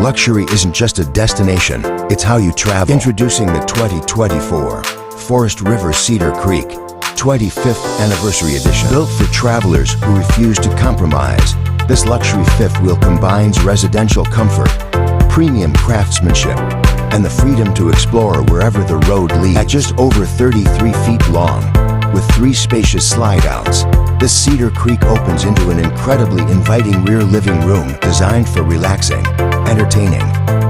Luxury isn't just a destination, it's how you travel. Introducing the 2024 Forest River Cedar Creek 25th Anniversary Edition. Built for travelers who refuse to compromise, this luxury fifth wheel combines residential comfort, premium craftsmanship, and the freedom to explore wherever the road leads. At just over 33 feet long, with 3 spacious slide-outs, this Cedar Creek opens into an incredibly inviting rear living room designed for relaxing, entertaining,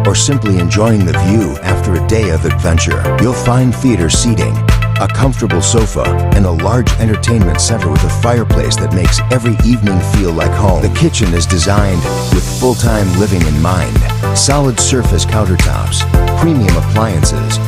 or simply enjoying the view after a day of adventure. You'll find theater seating, a comfortable sofa, and a large entertainment center with a fireplace that makes every evening feel like home. The kitchen is designed with full-time living in mind. Solid surface countertops, premium appliances,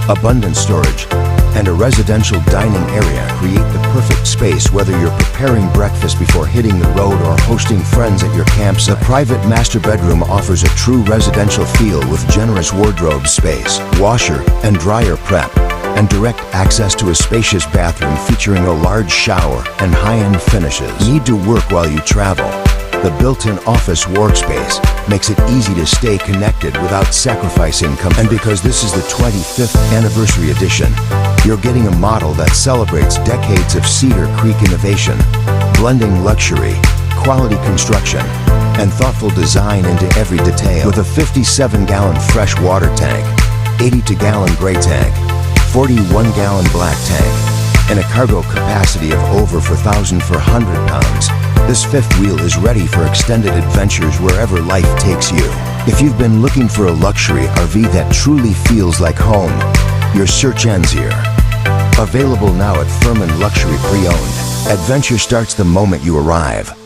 abundant storage, and a residential dining area create the perfect space whether you're preparing breakfast before hitting the road or hosting friends at your campsite. The private master bedroom offers a true residential feel with generous wardrobe space, washer and dryer prep, and direct access to a spacious bathroom featuring a large shower and high-end finishes. Need to work while you travel? The built-in office workspace makes it easy to stay connected without sacrificing comfort. And because this is the 25th Anniversary Edition, you're getting a model that celebrates decades of Cedar Creek innovation, blending luxury, quality construction, and thoughtful design into every detail. With a 57-gallon fresh water tank, 82-gallon gray tank, 41-gallon black tank, and a cargo capacity of over 4,400 pounds, this fifth wheel is ready for extended adventures wherever life takes you. If you've been looking for a luxury RV that truly feels like home, your search ends here. Available now at Ferman Luxury Pre-Owned. Adventure starts the moment you arrive.